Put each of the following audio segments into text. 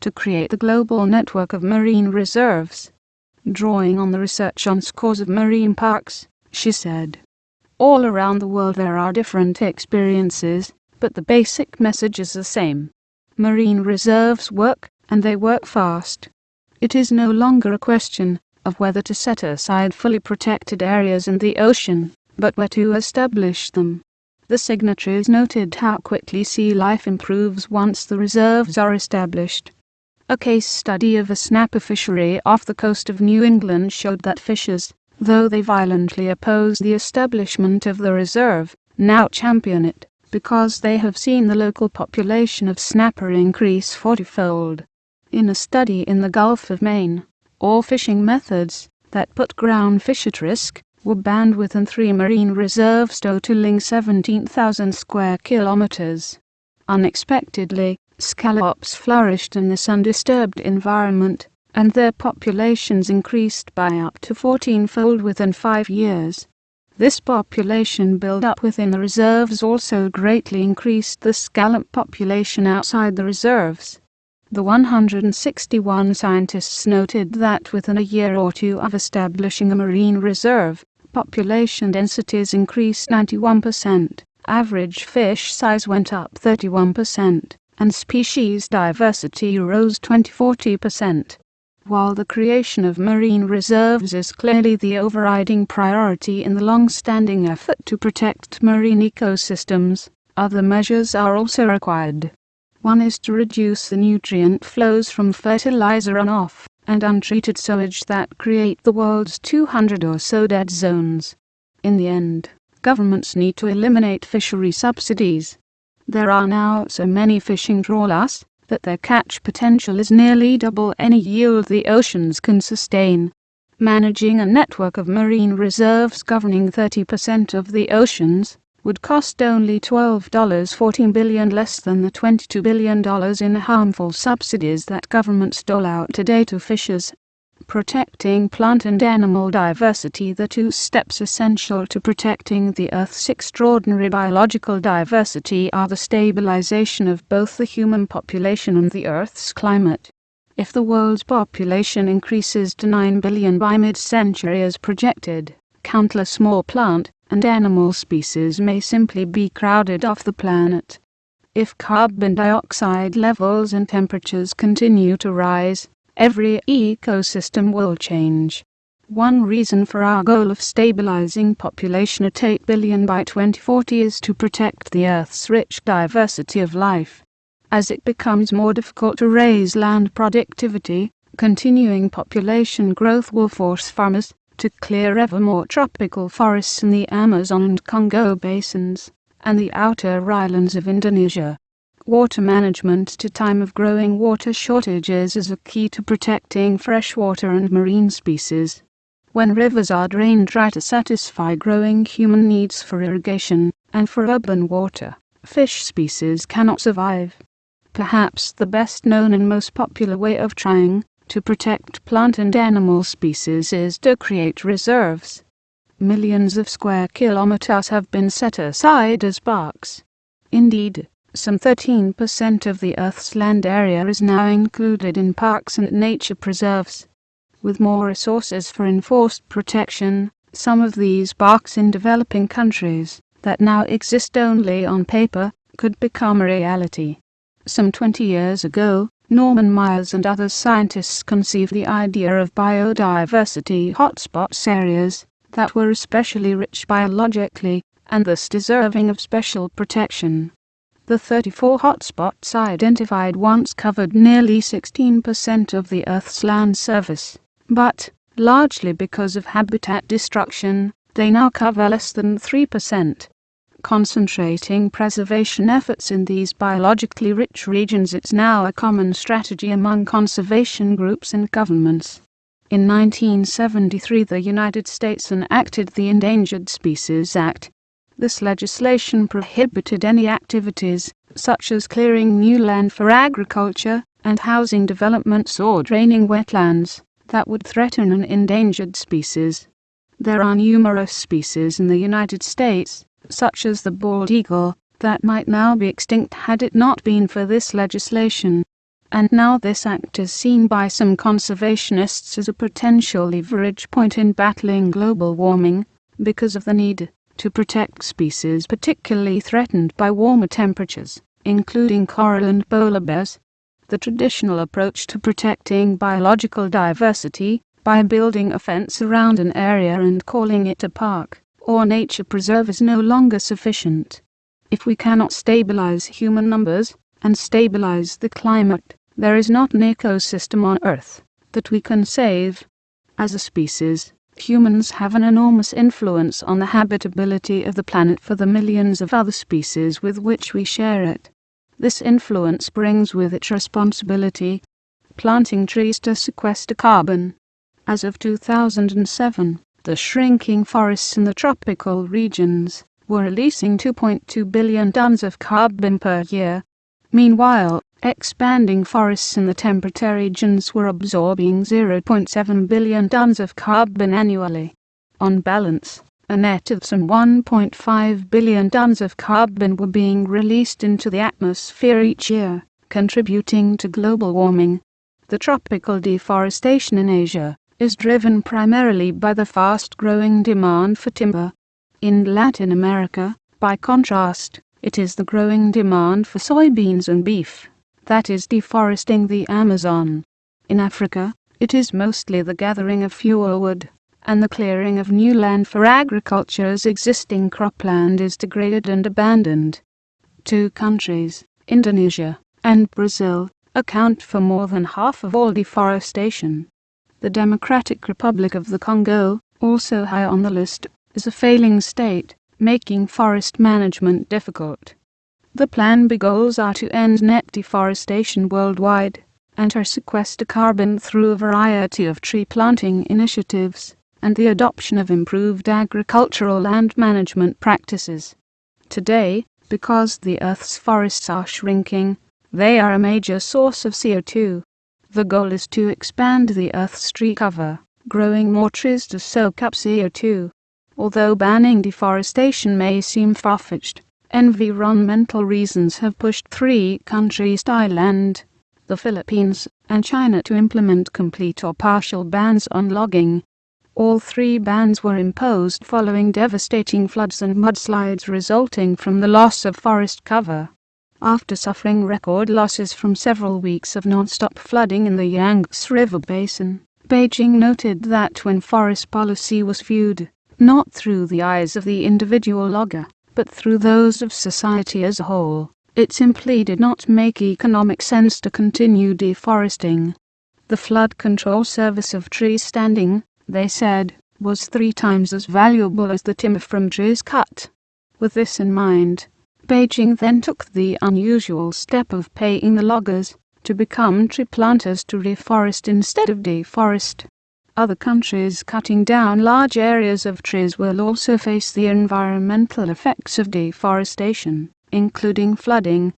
to create the global network of marine reserves. Drawing on the research on scores of marine parks, she said, "All around the world there are different experiences, but the basic message is the same. Marine reserves work, and they work fast. It is no longer a question of whether to set aside fully protected areas in the ocean, but where to establish them." The signatories noted how quickly sea life improves once the reserves are established. A case study of a snapper fishery off the coast of New England showed that fishers, though they violently oppose the establishment of the reserve, now champion it, because they have seen the local population of snapper increase 40-fold. In a study in the Gulf of Maine, all fishing methods that put ground fish at risk were banned within 3 marine reserves totaling 17,000 square kilometers. Unexpectedly, scallops flourished in this undisturbed environment, and their populations increased by up to 14-fold within 5 years. This population build-up within the reserves also greatly increased the scallop population outside the reserves. The 161 scientists noted that within a year or two of establishing a marine reserve, population densities increased 91%, average fish size went up 31%, and species diversity rose 20–40%. While the creation of marine reserves is clearly the overriding priority in the long-standing effort to protect marine ecosystems, other measures are also required. One is to reduce the nutrient flows from fertilizer runoff and untreated sewage that create the world's 200 or so dead zones. In the end, governments need to eliminate fishery subsidies. There are now so many fishing trawlers that their catch potential is nearly double any yield the oceans can sustain. Managing a network of marine reserves governing 30% of the oceans would cost only $14 billion less than the $22 billion in harmful subsidies that governments dole out today to fishers. Protecting plant and animal diversity, the two steps essential to protecting the Earth's extraordinary biological diversity, are the stabilization of both the human population and the Earth's climate. If the world's population increases to 9 billion by mid-century as projected, countless small plant and animal species may simply be crowded off the planet. If carbon dioxide levels and temperatures continue to rise, every ecosystem will change. One reason for our goal of stabilizing population at 8 billion by 2040 is to protect the Earth's rich diversity of life. As it becomes more difficult to raise land productivity, continuing population growth will force farmers to clear ever more tropical forests in the Amazon and Congo basins, and the outer islands of Indonesia. Water management to time of growing water shortages is a key to protecting freshwater and marine species. When rivers are drained dry to satisfy growing human needs for irrigation and for urban water, fish species cannot survive. Perhaps the best known and most popular way of trying to protect plant and animal species is to create reserves. Millions of square kilometers have been set aside as parks. Indeed, some 13% of the Earth's land area is now included in parks and nature preserves. With more resources for enforced protection, some of these parks in developing countries, that now exist only on paper, could become a reality. Some 20 years ago, Norman Myers and other scientists conceived the idea of biodiversity hotspots, areas that were especially rich biologically and thus deserving of special protection. The 34 hotspots identified once covered nearly 16% of the Earth's land surface, but, largely because of habitat destruction, they now cover less than 3%. Concentrating preservation efforts in these biologically rich regions is now a common strategy among conservation groups and governments. In 1973, the United States enacted the Endangered Species Act. This legislation prohibited any activities, such as clearing new land for agriculture and housing developments or draining wetlands, that would threaten an endangered species. There are numerous species in the United States, such as the bald eagle, that might now be extinct had it not been for this legislation. and now this act is seen by some conservationists as a potential leverage point in battling global warming, because of the need to protect species particularly threatened by warmer temperatures, including coral and polar bears. The traditional approach to protecting biological diversity, by building a fence around an area and calling it a park or nature preserve, is no longer sufficient. If we cannot stabilize human numbers and stabilize the climate, there is not an ecosystem on Earth that we can save. As a species, humans have an enormous influence on the habitability of the planet for the millions of other species with which we share it. This influence brings with it responsibility. Planting trees to sequester carbon. As of 2007, the shrinking forests in the tropical regions were releasing 2.2 billion tons of carbon per year. Meanwhile, expanding forests in the temperate regions were absorbing 0.7 billion tons of carbon annually. On balance, a net of some 1.5 billion tons of carbon were being released into the atmosphere each year, contributing to global warming. The tropical deforestation in Asia is driven primarily by the fast-growing demand for timber. In Latin America, by contrast, it is the growing demand for soybeans and beef that is deforesting the Amazon. In Africa, it is mostly the gathering of fuel wood and the clearing of new land for agriculture as existing cropland is degraded and abandoned. 2 countries, Indonesia and Brazil, account for more than half of all deforestation. The Democratic Republic of the Congo, also high on the list, is a failing state, making forest management difficult. The Plan B goals are to end net deforestation worldwide and to sequester carbon through a variety of tree planting initiatives and the adoption of improved agricultural land management practices. Today, because the Earth's forests are shrinking, they are a major source of CO2. The goal is to expand the Earth's tree cover, growing more trees to soak up CO2. Although banning deforestation may seem far-fetched, environmental reasons have pushed 3 countries, Thailand, the Philippines, and China, to implement complete or partial bans on logging. All 3 bans were imposed following devastating floods and mudslides resulting from the loss of forest cover. After suffering record losses from several weeks of non-stop flooding in the Yangtze River Basin, Beijing noted that when forest policy was viewed, not through the eyes of the individual logger, but through those of society as a whole, it simply did not make economic sense to continue deforesting. The flood control service of trees standing, they said, was 3 times as valuable as the timber from trees cut. With this in mind, Beijing then took the unusual step of paying the loggers to become tree planters to reforest instead of deforest. Other countries cutting down large areas of trees will also face the environmental effects of deforestation, including flooding.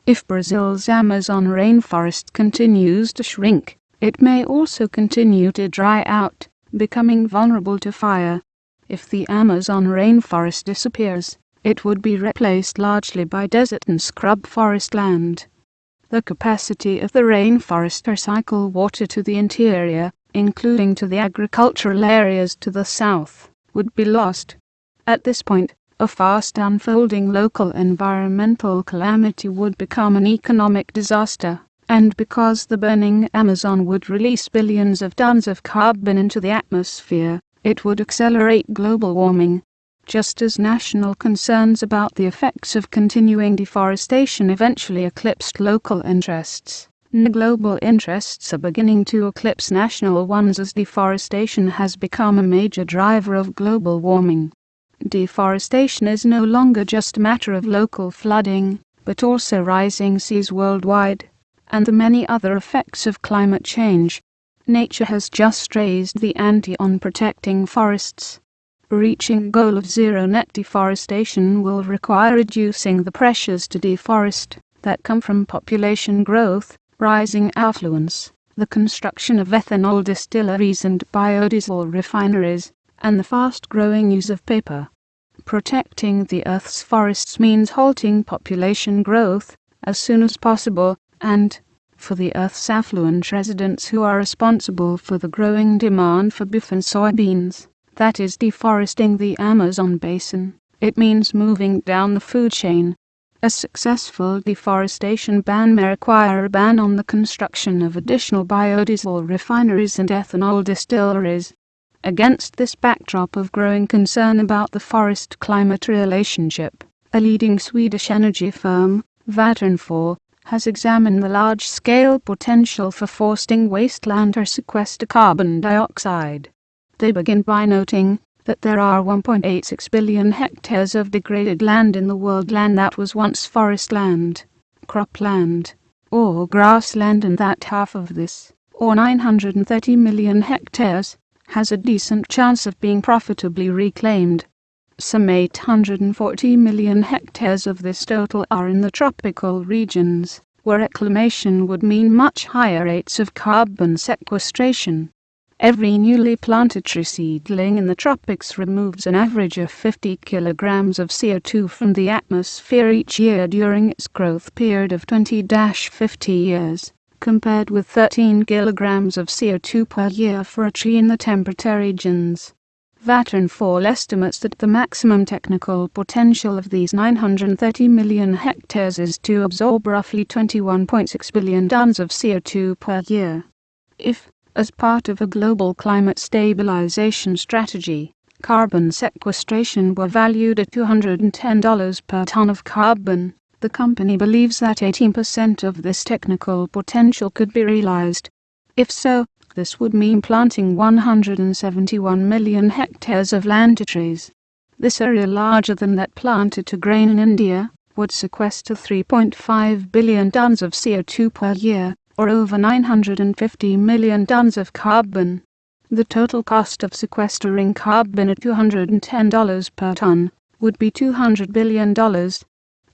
If Brazil's Amazon rainforest continues to shrink, it may also continue to dry out, becoming vulnerable to fire. If the Amazon rainforest disappears, it would be replaced largely by desert and scrub forest land. The capacity of the rainforest to recycle water to the interior, including to the agricultural areas to the south, would be lost. At this point, a fast unfolding local environmental calamity would become an economic disaster, and because the burning Amazon would release billions of tons of carbon into the atmosphere, it would accelerate global warming. Just as national concerns about the effects of continuing deforestation eventually eclipsed local interests, global interests are beginning to eclipse national ones as deforestation has become a major driver of global warming. Deforestation is no longer just a matter of local flooding, but also rising seas worldwide, and the many other effects of climate change. Nature has just raised the ante on protecting forests. Reaching goal of zero net deforestation will require reducing the pressures to deforest that come from population growth, rising affluence, the construction of ethanol distilleries and biodiesel refineries, and the fast-growing use of paper. Protecting the Earth's forests means halting population growth as soon as possible and for the Earth's affluent residents who are responsible for the growing demand for beef and soybeans, that is deforesting the Amazon basin. It means moving down the food chain. A successful deforestation ban may require a ban on the construction of additional biodiesel refineries and ethanol distilleries. Against this backdrop of growing concern about the forest-climate relationship, a leading Swedish energy firm, Vattenfall, has examined the large-scale potential for foresting wasteland to sequester carbon dioxide. They begin by noting that there are 1.86 billion hectares of degraded land in the world, land that was once forest land, cropland, or grassland, and that half of this, or 930 million hectares, has a decent chance of being profitably reclaimed. Some 840 million hectares of this total are in the tropical regions, where reclamation would mean much higher rates of carbon sequestration. Every newly planted tree seedling in the tropics removes an average of 50 kilograms of CO2 from the atmosphere each year during its growth period of 20-50 years, compared with 13 kilograms of CO2 per year for a tree in the temperate regions. Vattenfall estimates that the maximum technical potential of these 930 million hectares is to absorb roughly 21.6 billion tons of CO2 per year. If, as part of a global climate stabilization strategy, carbon sequestration were valued at $210 per ton of carbon, the company believes that 18% of this technical potential could be realized. If so, this would mean planting 171 million hectares of land to trees. This area, larger than that planted to grain in India, would sequester 3.5 billion tons of CO2 per year, or over 950 million tons of carbon. The total cost of sequestering carbon at $210 per ton would be $200 billion.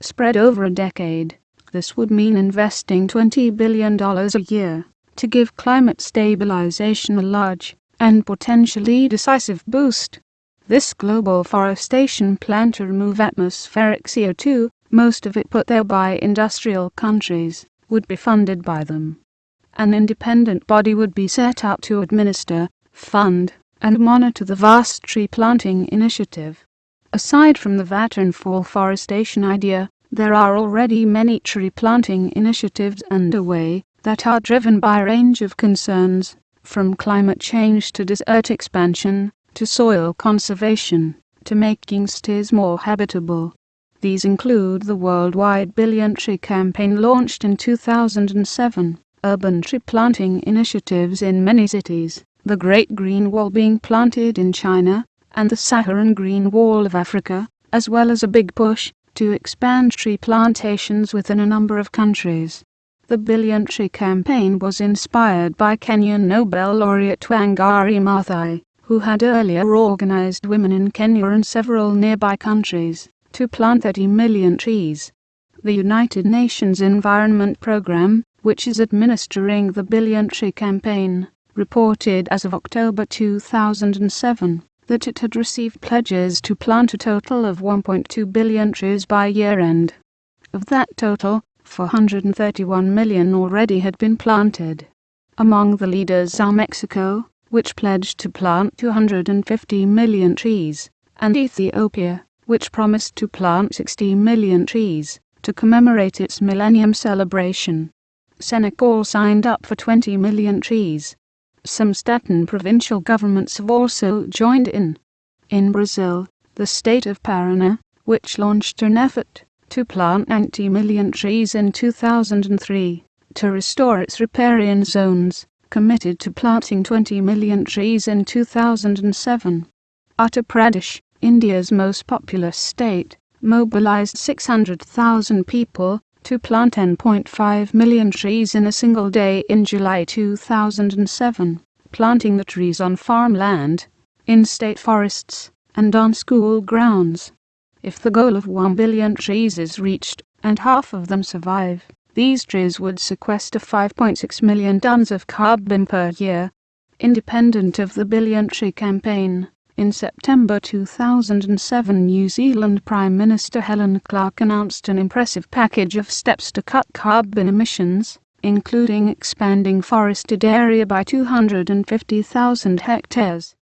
Spread over a decade, this would mean investing $20 billion a year to give climate stabilization a large and potentially decisive boost. This global forestation plan to remove atmospheric CO2, most of it put there by industrial countries, would be funded by them. An independent body would be set up to administer, fund, and monitor the vast tree planting initiative. Aside from the Vattenfall forestation idea, there are already many tree planting initiatives underway that are driven by a range of concerns, from climate change to desert expansion, to soil conservation, to making cities more habitable. These include the worldwide Billion Tree campaign launched in 2007, urban tree planting initiatives in many cities, the Great Green Wall being planted in China, and the Saharan Green Wall of Africa, as well as a big push to expand tree plantations within a number of countries. The Billion Tree campaign was inspired by Kenyan Nobel laureate Wangari Maathai, who had earlier organized women in Kenya and several nearby countries to plant 30 million trees. The United Nations Environment Programme, which is administering the Billion Tree campaign, reported as of October 2007 that it had received pledges to plant a total of 1.2 billion trees by year-end. Of that total, 431 million already had been planted. Among the leaders are Mexico, which pledged to plant 250 million trees, and Ethiopia, which promised to plant 60 million trees to commemorate its Millennium celebration. Senegal signed up for 20 million trees. Some state and provincial governments have also joined in. In Brazil, the state of Paraná, which launched an effort to plant 90 million trees in 2003 to restore its riparian zones, committed to planting 20 million trees in 2007. Uttar Pradesh, India's most populous state, mobilized 600,000 people to plant 10.5 million trees in a single day in July 2007, planting the trees on farmland, in state forests, and on school grounds. If the goal of 1 billion trees is reached, and half of them survive, these trees would sequester 5.6 million tons of carbon per year. Independent of the Billion Tree campaign, in September 2007 New Zealand Prime Minister Helen Clark announced an impressive package of steps to cut carbon emissions, including expanding forested area by 250,000 hectares.